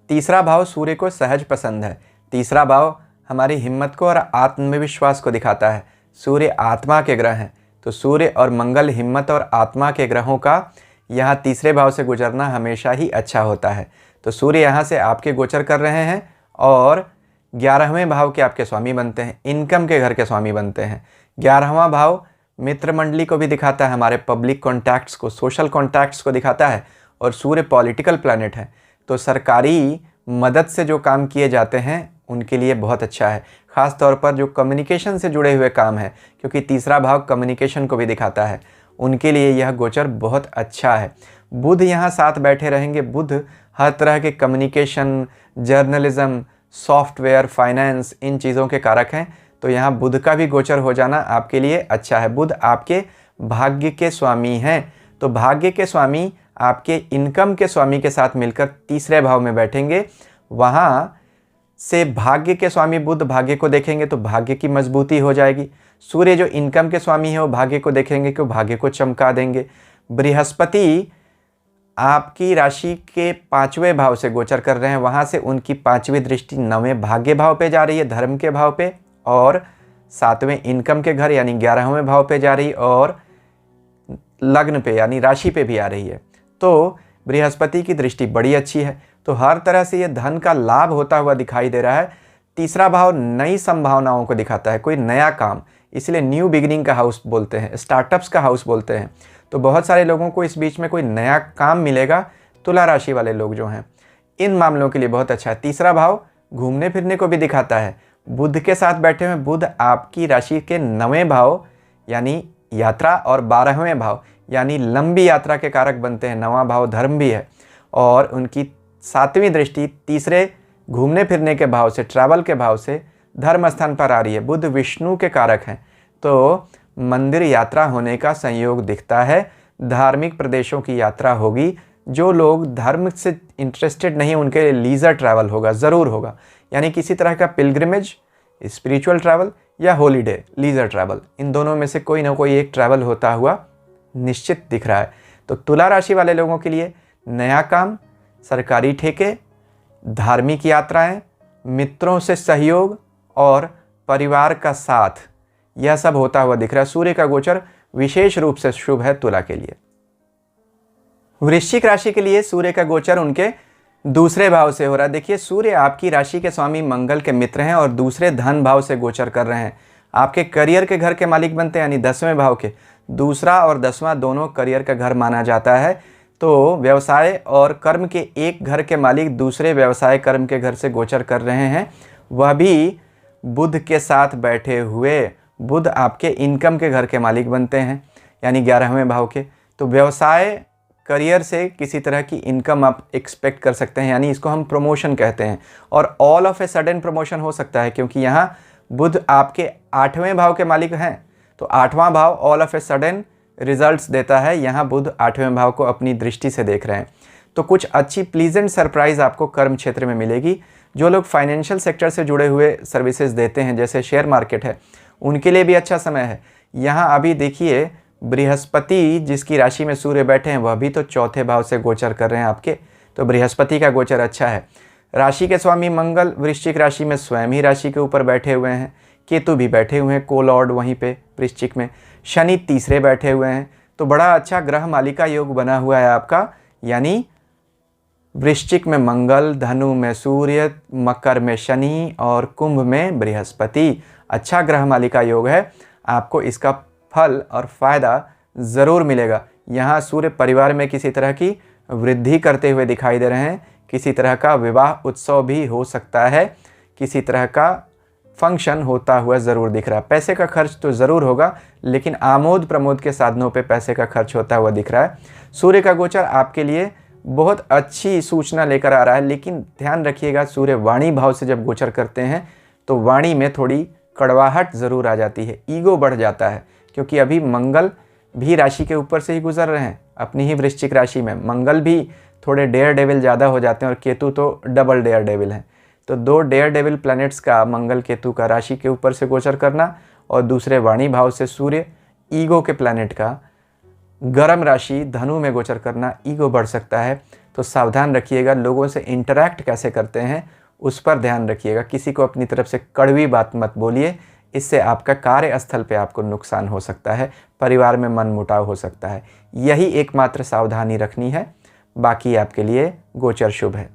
[SPEAKER 1] 3रा भाव सूर्य को सहज पसंद है। 3रा भाव हमारी हिम्मत को और आत्मविश्वास को दिखाता है। सूर्य आत्मा के ग्रह हैं, तो सूर्य और मंगल हिम्मत और आत्मा के ग्रहों का यहाँ 3रे भाव से गुजरना हमेशा ही अच्छा होता है। तो सूर्य यहाँ से आपके गोचर कर रहे हैं और 11वें भाव के आपके स्वामी बनते हैं, इनकम के घर के स्वामी बनते हैं। 11वां भाव मित्र मंडली को भी दिखाता है, हमारे पब्लिक कॉन्टैक्ट्स को, सोशल कॉन्टैक्ट्स को दिखाता है, और सूर्य पॉलिटिकल प्लैनेट है, तो सरकारी मदद से जो काम किए जाते हैं उनके लिए बहुत अच्छा है। ख़ास तौर पर जो कम्युनिकेशन से जुड़े हुए काम है, क्योंकि 3रा भाव कम्युनिकेशन को भी दिखाता है, उनके लिए यह गोचर बहुत अच्छा है। बुध यहाँ साथ बैठे रहेंगे। बुध हर तरह के कम्युनिकेशन, जर्नलिज्म, सॉफ्टवेयर, फाइनेंस, इन चीज़ों के कारक हैं, तो यहाँ बुध का भी गोचर हो जाना आपके लिए अच्छा है। बुध आपके भाग्य के स्वामी हैं, तो भाग्य के स्वामी आपके इनकम के स्वामी के साथ मिलकर 3रे भाव में बैठेंगे। वहाँ से भाग्य के स्वामी बुध भाग्य को देखेंगे तो भाग्य की मजबूती हो जाएगी। सूर्य जो इनकम के स्वामी है वो भाग्य को देखेंगे कि भाग्य को चमका देंगे। बृहस्पति आपकी राशि के 5वें भाव से गोचर कर रहे हैं, वहाँ से उनकी 5वीं दृष्टि 9वें भाग्य भाव पे जा रही है, धर्म के भाव पे, और 7वें इनकम के घर यानी 11वें भाव पे जा रही है, और लग्न पे यानी राशि पे भी आ रही है। तो बृहस्पति की दृष्टि बड़ी अच्छी है, तो हर तरह से ये धन का लाभ होता हुआ दिखाई दे रहा है। 3रा भाव नई संभावनाओं को दिखाता है, कोई नया काम, इसलिए न्यू बिगिनिंग का हाउस बोलते हैं, स्टार्टअप्स का हाउस बोलते हैं। तो बहुत सारे लोगों को इस बीच में कोई नया काम मिलेगा। तुला राशि वाले लोग जो हैं, इन मामलों के लिए बहुत अच्छा है। 3रा भाव घूमने फिरने को भी दिखाता है। बुध के साथ बैठे हुए बुध आपकी राशि के 9वें भाव यानी यात्रा और 12वें भाव यानी लंबी यात्रा के कारक बनते हैं। 9वां भाव धर्म भी है, और उनकी 7वीं दृष्टि 3रे घूमने फिरने के भाव से, ट्रैवल के भाव से धर्म स्थान पर आ रही है। बुध विष्णु के कारक हैं, तो मंदिर यात्रा होने का संयोग दिखता है। धार्मिक प्रदेशों की यात्रा होगी। जो लोग धर्म से इंटरेस्टेड नहीं, उनके लिए लीजर ट्रैवल होगा, ज़रूर होगा। यानी किसी तरह का पिलग्रिमेज, स्पिरिचुअल ट्रैवल या हॉलीडे, लीजर ट्रैवल, इन दोनों में से कोई ना कोई एक ट्रैवल होता हुआ निश्चित दिख रहा है। तो तुला राशि वाले लोगों के लिए नया काम, सरकारी ठेके, धार्मिक यात्राएं, मित्रों से सहयोग और परिवार का साथ, यह सब होता हुआ दिख रहा है। सूर्य का गोचर विशेष रूप से शुभ है तुला के लिए। वृश्चिक राशि के लिए सूर्य का गोचर उनके दूसरे भाव से हो रहा है। देखिए, सूर्य आपकी राशि के स्वामी मंगल के मित्र हैं और दूसरे धन भाव से गोचर कर रहे हैं। आपके करियर के घर के मालिक बनते हैं, यानी 10वें भाव के। दूसरा और 10वां दोनों करियर का घर माना जाता है। तो व्यवसाय और कर्म के एक घर के मालिक दूसरे व्यवसाय कर्म के घर से गोचर कर रहे हैं, वह भी बुध के साथ बैठे हुए। बुध आपके इनकम के घर के मालिक बनते हैं, यानी 11वें भाव के। तो व्यवसाय करियर से किसी तरह की इनकम आप एक्सपेक्ट कर सकते हैं, यानी इसको हम प्रमोशन कहते हैं। और all of a sudden promotion हो सकता है, क्योंकि यहाँ बुध आपके 8वें भाव के मालिक हैं। तो 8वां भाव all of a sudden results देता है। यहाँ बुध 8वें भाव को अपनी दृष्टि से देख रहे हैं। तो कुछ अच्छी प्लीजेंट सरप्राइज आपको कर्म क्षेत्र में मिलेगी। जो लोग फाइनेंशियल सेक्टर से जुड़े हुए सर्विसेज देते हैं, जैसे शेयर मार्केट है, उनके लिए भी अच्छा समय है। यहाँ अभी देखिए, बृहस्पति जिसकी राशि में सूर्य बैठे हैं, वह भी तो 4थे भाव से गोचर कर रहे हैं आपके। तो बृहस्पति का गोचर अच्छा है। राशि के स्वामी मंगल वृश्चिक राशि में स्वयं ही राशि के ऊपर बैठे हुए हैं। केतु भी बैठे हुए हैं, कोलॉर्ड वहीं पे वृश्चिक में। शनि तीसरे बैठे हुए हैं। तो बड़ा अच्छा ग्रह मालिका योग बना हुआ है आपका, यानी वृश्चिक में मंगल, धनु में सूर्य, मकर में शनि और कुंभ में बृहस्पति। अच्छा ग्रह मालिका योग है। आपको इसका फल और फायदा ज़रूर मिलेगा। यहाँ सूर्य परिवार में किसी तरह की वृद्धि करते हुए दिखाई दे रहे हैं। किसी तरह का विवाह उत्सव भी हो सकता है, किसी तरह का फंक्शन होता हुआ ज़रूर दिख रहा है। पैसे का खर्च तो ज़रूर होगा, लेकिन आमोद प्रमोद के साधनों पे पैसे का खर्च होता हुआ दिख रहा है। सूर्य का गोचर आपके लिए बहुत अच्छी सूचना लेकर आ रहा है, लेकिन ध्यान रखिएगा, सूर्य वाणी भाव से जब गोचर करते हैं तो वाणी में थोड़ी कड़वाहट ज़रूर आ जाती है, ईगो बढ़ जाता है। क्योंकि अभी मंगल भी राशि के ऊपर से ही गुजर रहे हैं, अपनी ही वृश्चिक राशि में। मंगल भी थोड़े डेयर डेविल ज़्यादा हो जाते हैं और केतु तो डबल डेयर डेविल हैं। तो 2 डेयर डेविल प्लैनेट्स का, मंगल केतु का राशि के ऊपर से गोचर करना और दूसरे वाणी भाव से सूर्य ईगो के प्लैनेट का गर्म राशि धनु में गोचर करना, ईगो बढ़ सकता है। तो सावधान रखिएगा, लोगों से इंटरैक्ट कैसे करते हैं उस पर ध्यान रखिएगा। किसी को अपनी तरफ से कड़वी बात मत बोलिए, इससे आपका कार्यस्थल पे आपको नुकसान हो सकता है, परिवार में मनमुटाव हो सकता है। यही एकमात्र सावधानी रखनी है, बाकी आपके लिए गोचर शुभ है।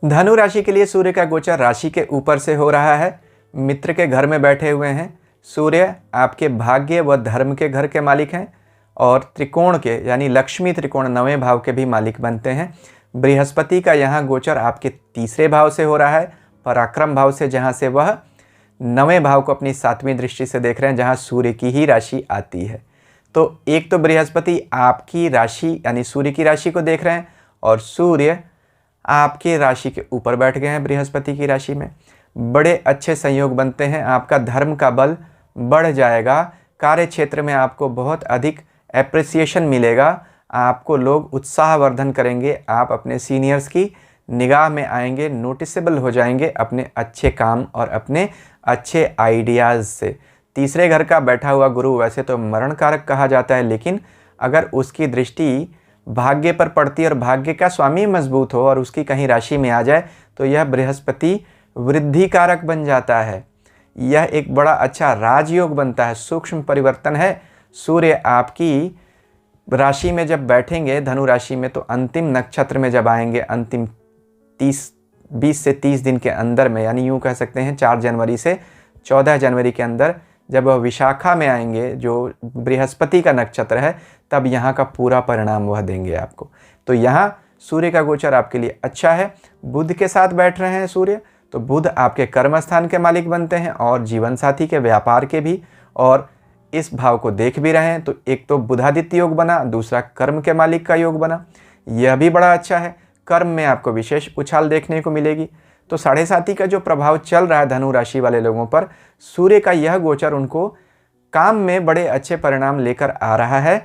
[SPEAKER 1] धनु राशि के लिए सूर्य का गोचर राशि के ऊपर से हो रहा है। मित्र के घर में बैठे हुए हैं। सूर्य आपके भाग्य व धर्म के घर के मालिक हैं और त्रिकोण के, यानी लक्ष्मी त्रिकोण 9वें भाव के भी मालिक बनते हैं। बृहस्पति का यहाँ गोचर आपके तीसरे भाव से हो रहा है, पराक्रम भाव से, जहाँ से वह 9वें भाव को अपनी 7वीं दृष्टि से देख रहे हैं, जहाँ सूर्य की ही राशि आती है। तो एक तो बृहस्पति आपकी राशि यानी सूर्य की राशि को देख रहे हैं और सूर्य आपके राशि के ऊपर बैठ गए हैं बृहस्पति की राशि में। बड़े अच्छे संयोग बनते हैं, आपका धर्म का बल बढ़ जाएगा। कार्य क्षेत्र में आपको बहुत अधिक एप्रिसिएशन मिलेगा, आपको लोग उत्साहवर्धन करेंगे, आप अपने सीनियर्स की निगाह में आएंगे, नोटिसेबल हो जाएंगे अपने अच्छे काम और अपने अच्छे आइडियाज़ से। तीसरे घर का बैठा हुआ गुरु वैसे तो मरण कारक कहा जाता है, लेकिन अगर उसकी दृष्टि भाग्य पर पड़ती है और भाग्य का स्वामी मजबूत हो और उसकी कहीं राशि में आ जाए तो यह बृहस्पति वृद्धि कारक बन जाता है। यह एक बड़ा अच्छा राजयोग बनता है, सूक्ष्म परिवर्तन है। सूर्य आपकी राशि में जब बैठेंगे धनु राशि में, तो अंतिम नक्षत्र में जब आएंगे, अंतिम 20 से 30 दिन के अंदर में, यानी यूँ कह सकते हैं 4 जनवरी से 14 जनवरी के अंदर जब वह विशाखा में आएंगे, जो बृहस्पति का नक्षत्र है, तब यहाँ का पूरा परिणाम वह देंगे आपको। तो यहाँ सूर्य का गोचर आपके लिए अच्छा है। बुध के साथ बैठ रहे हैं सूर्य, तो बुध आपके कर्म स्थान के मालिक बनते हैं और जीवन साथी के, व्यापार के भी, और इस भाव को देख भी रहे हैं। तो एक तो बुधादित्य योग बना, दूसरा कर्म के मालिक का योग बना, यह भी बड़ा अच्छा है। कर्म में आपको विशेष उछाल देखने को मिलेगी। तो 7.5 का जो प्रभाव चल रहा है धनु राशि वाले लोगों पर, सूर्य का यह गोचर उनको काम में बड़े अच्छे परिणाम लेकर आ रहा है।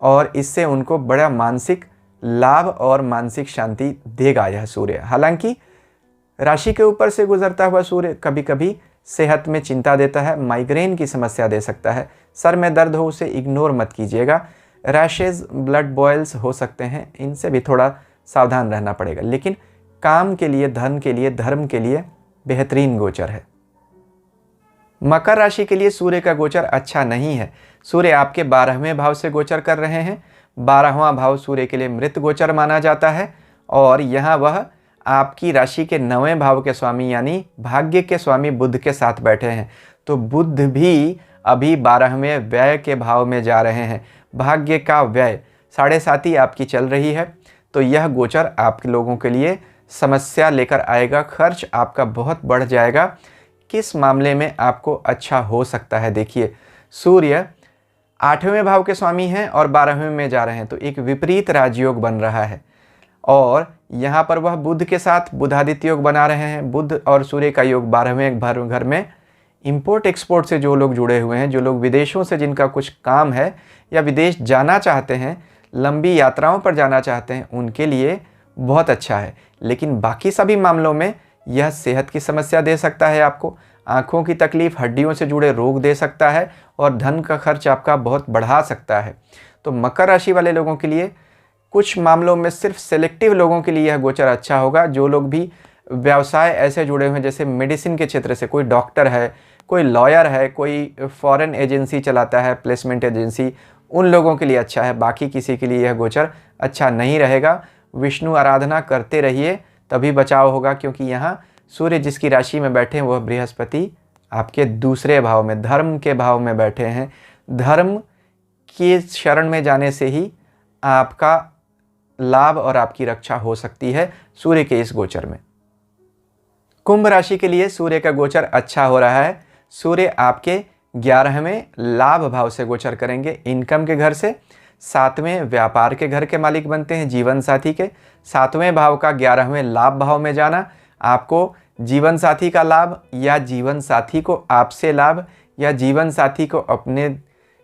[SPEAKER 1] और इससे उनको बड़ा मानसिक लाभ और मानसिक शांति देगा यह सूर्य। हालांकि राशि के ऊपर से गुजरता हुआ सूर्य कभी कभी सेहत में चिंता देता है, माइग्रेन की समस्या दे सकता है, सर में दर्द हो उसे इग्नोर मत कीजिएगा, रैशेज, ब्लड बॉयल्स हो सकते हैं, इनसे भी थोड़ा सावधान रहना पड़ेगा। लेकिन काम के लिए, धन के लिए, धर्म के लिए बेहतरीन गोचर है। मकर राशि के लिए सूर्य का गोचर अच्छा नहीं है। सूर्य आपके 12वें भाव से गोचर कर रहे हैं। 12वां भाव सूर्य के लिए मृत गोचर माना जाता है और यहाँ वह आपकी राशि के 9वें भाव के स्वामी यानी भाग्य के स्वामी बुध के साथ बैठे हैं। तो बुध भी अभी 12वें व्यय के भाव में जा रहे हैं। भाग्य का व्यय 7.5 आपकी चल रही है। तो यह गोचर आप लोगों के लिए समस्या लेकर आएगा, खर्च आपका बहुत बढ़ जाएगा। किस मामले में आपको अच्छा हो सकता है? देखिए, सूर्य 8वें भाव के स्वामी हैं और 12वें में जा रहे हैं, तो एक विपरीत राजयोग बन रहा है और यहाँ पर वह बुध के साथ बुधादित्य योग बना रहे हैं। बुध और सूर्य का योग 12वें घर में इंपोर्ट एक्सपोर्ट से जो लोग जुड़े हुए हैं, जो लोग विदेशों से जिनका कुछ काम है या विदेश जाना चाहते हैं, लंबी यात्राओं पर जाना चाहते हैं, उनके लिए बहुत अच्छा है। लेकिन बाकी सभी मामलों में यह सेहत की समस्या दे सकता है आपको, आँखों की तकलीफ, हड्डियों से जुड़े रोग दे सकता है और धन का खर्च आपका बहुत बढ़ा सकता है। तो मकर राशि वाले लोगों के लिए कुछ मामलों में, सिर्फ सेलेक्टिव लोगों के लिए यह गोचर अच्छा होगा। जो लोग भी व्यवसाय ऐसे जुड़े हुए हैं, जैसे मेडिसिन के क्षेत्र से, कोई डॉक्टर है, कोई लॉयर है, कोई फॉरेन एजेंसी चलाता है, प्लेसमेंट एजेंसी, उन लोगों के लिए अच्छा है। बाकी किसी के लिए यह गोचर अच्छा नहीं रहेगा। विष्णु आराधना करते रहिए, तभी बचाव होगा, क्योंकि यहाँ सूर्य जिसकी राशि में बैठे हैं वह बृहस्पति आपके 2 भाव में, धर्म के भाव में बैठे हैं। धर्म की शरण में जाने से ही आपका लाभ और आपकी रक्षा हो सकती है सूर्य के इस गोचर में। कुंभ राशि के लिए सूर्य का गोचर अच्छा हो रहा है। सूर्य आपके 11वें लाभ भाव से गोचर करेंगे, इनकम के घर से। 7वें व्यापार के घर के मालिक बनते हैं, जीवन साथी के। 7वें भाव का 11वें लाभ भाव में जाना आपको जीवन साथी का लाभ, या जीवन साथी को आपसे लाभ, या जीवन साथी को अपने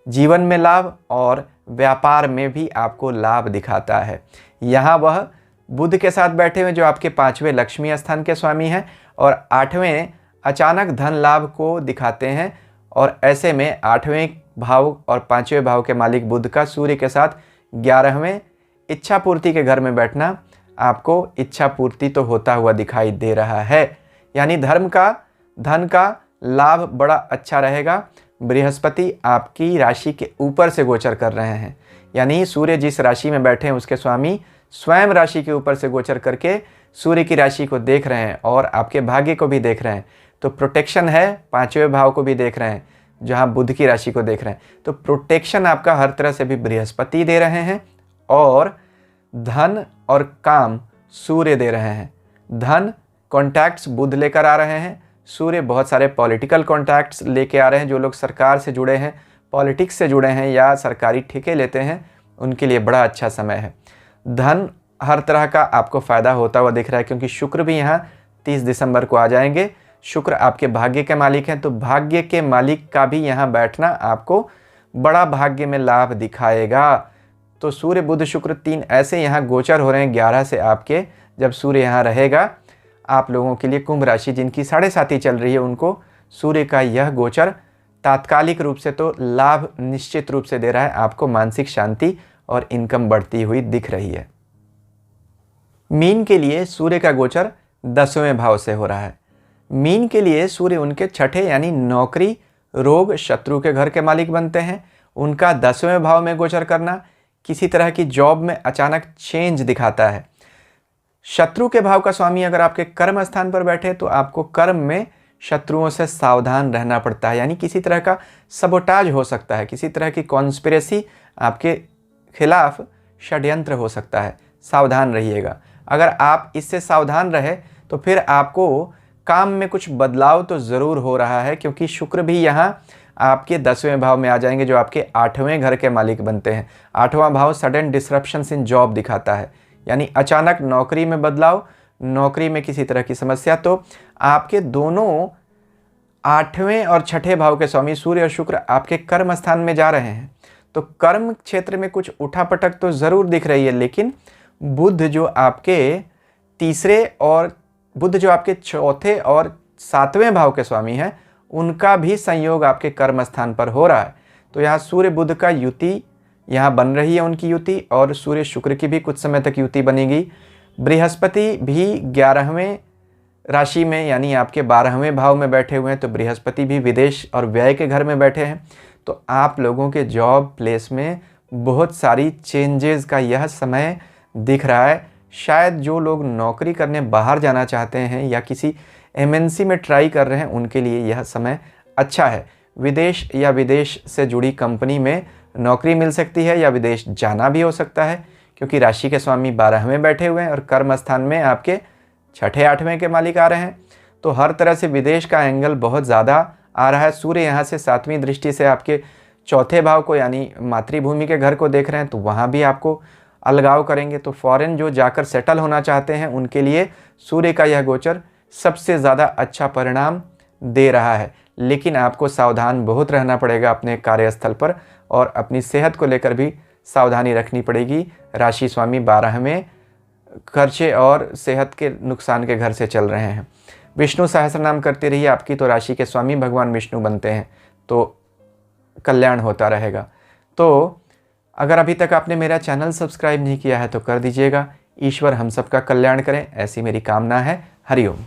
[SPEAKER 1] जीवन में लाभ और व्यापार में भी आपको लाभ दिखाता है। यहाँ वह बुध के साथ बैठे हुए जो आपके 5वें लक्ष्मी स्थान के स्वामी हैं और 8वें अचानक धन लाभ को दिखाते हैं। और ऐसे में 8वें भाव और 5वें भाव के मालिक बुध का सूर्य के साथ 11वें इच्छा पूर्ति के घर में बैठना आपको इच्छा पूर्ति तो होता हुआ दिखाई दे रहा है। यानी धर्म का, धन का लाभ बड़ा अच्छा रहेगा। बृहस्पति आपकी राशि के ऊपर से गोचर कर रहे हैं, यानी सूर्य जिस राशि में बैठे हैं उसके स्वामी स्वयं राशि के ऊपर से गोचर करके सूर्य की राशि को देख रहे हैं और आपके भाग्य को भी देख रहे हैं। तो प्रोटेक्शन है, 5वें भाव को भी देख रहे हैं जहां बुध की राशि को देख रहे हैं। तो प्रोटेक्शन आपका हर तरह से भी बृहस्पति दे रहे हैं और धन और काम सूर्य दे रहे हैं। धन कॉन्टैक्ट्स बुध लेकर आ रहे हैं, सूर्य बहुत सारे पॉलिटिकल कॉन्टैक्ट्स लेके आ रहे हैं। जो लोग सरकार से जुड़े हैं, पॉलिटिक्स से जुड़े हैं या सरकारी ठेके लेते हैं, उनके लिए बड़ा अच्छा समय है। धन हर तरह का आपको फ़ायदा होता हुआ दिख रहा है, क्योंकि शुक्र भी यहाँ 30 दिसंबर को आ जाएंगे। शुक्र आपके भाग्य के मालिक हैं, तो भाग्य के मालिक का भी यहाँ बैठना आपको बड़ा भाग्य में लाभ दिखाएगा। तो सूर्य बुध शुक्र 3 ऐसे यहाँ गोचर हो रहे हैं 11 से आपके। जब सूर्य यहाँ रहेगा आप लोगों के लिए, कुंभ राशि जिनकी 7.5 चल रही है, उनको सूर्य का यह गोचर तात्कालिक रूप से तो लाभ निश्चित रूप से दे रहा है। आपको मानसिक शांति और इनकम बढ़ती हुई दिख रही है। मीन के लिए सूर्य का गोचर 10वें भाव से हो रहा है। मीन के लिए सूर्य उनके 6ठे यानी नौकरी, रोग, शत्रु के घर के मालिक बनते हैं। उनका 10वें भाव में गोचर करना किसी तरह की जॉब में अचानक चेंज दिखाता है। शत्रु के भाव का स्वामी अगर आपके कर्म स्थान पर बैठे तो आपको कर्म में शत्रुओं से सावधान रहना पड़ता है, यानी किसी तरह का सबोटाज हो सकता है, किसी तरह की कॉन्स्पिरेसी आपके खिलाफ षड्यंत्र हो सकता है। सावधान रहिएगा। अगर आप इससे सावधान रहे तो फिर आपको काम में कुछ बदलाव तो ज़रूर हो रहा है, क्योंकि शुक्र भी यहाँ आपके 10वें भाव में आ जाएंगे जो आपके 8वें घर के मालिक बनते हैं। 8वां भाव सडन डिसरप्शंस इन जॉब दिखाता है, यानी अचानक नौकरी में बदलाव, नौकरी में किसी तरह की समस्या। तो आपके दोनों 8वें और 6ठे भाव के स्वामी सूर्य और शुक्र आपके कर्म स्थान में जा रहे हैं, तो कर्म क्षेत्र में कुछ उठापटक तो ज़रूर दिख रही है, लेकिन बुध जो आपके चौथे और 7वें भाव के स्वामी हैं, उनका भी संयोग आपके कर्म स्थान पर हो रहा है। तो यहाँ सूर्य बुध का युति यहाँ बन रही है, उनकी युति, और सूर्य शुक्र की भी कुछ समय तक युति बनेगी। बृहस्पति भी 11वें राशि में यानी आपके 12वें भाव में बैठे हुए हैं, तो बृहस्पति भी विदेश और व्यय के घर में बैठे हैं। तो आप लोगों के जॉब प्लेस में बहुत सारी चेंजेस का यह समय दिख रहा है। शायद जो लोग नौकरी करने बाहर जाना चाहते हैं या किसी एमएनसी में ट्राई कर रहे हैं, उनके लिए यह समय अच्छा है। विदेश या विदेश से जुड़ी कंपनी में नौकरी मिल सकती है या विदेश जाना भी हो सकता है, क्योंकि राशि के स्वामी 12वें बैठे हुए हैं और कर्म स्थान में आपके 6ठे 8वें के मालिक आ रहे हैं। तो हर तरह से विदेश का एंगल बहुत ज़्यादा आ रहा है। सूर्य यहाँ से 7वीं दृष्टि से आपके चौथे भाव को यानी मातृभूमि के घर को देख रहे हैं, तो वहाँ भी आपको अलगाव करेंगे। तो फॉरेन जो जाकर सेटल होना चाहते हैं, उनके लिए सूर्य का यह गोचर सबसे ज़्यादा अच्छा परिणाम दे रहा है। लेकिन आपको सावधान बहुत रहना पड़ेगा अपने कार्यस्थल पर, और अपनी सेहत को लेकर भी सावधानी रखनी पड़ेगी। राशि स्वामी 12वें खर्चे और सेहत के नुकसान के घर से चल रहे हैं। विष्णु सहस्त्र नाम करते रहिए, आपकी तो राशि के स्वामी भगवान विष्णु बनते हैं, तो कल्याण होता रहेगा। तो अगर अभी तक आपने मेरा चैनल सब्सक्राइब नहीं किया है तो कर दीजिएगा। ईश्वर हम सबका कल्याण करें, ऐसी मेरी कामना है। हरिओम।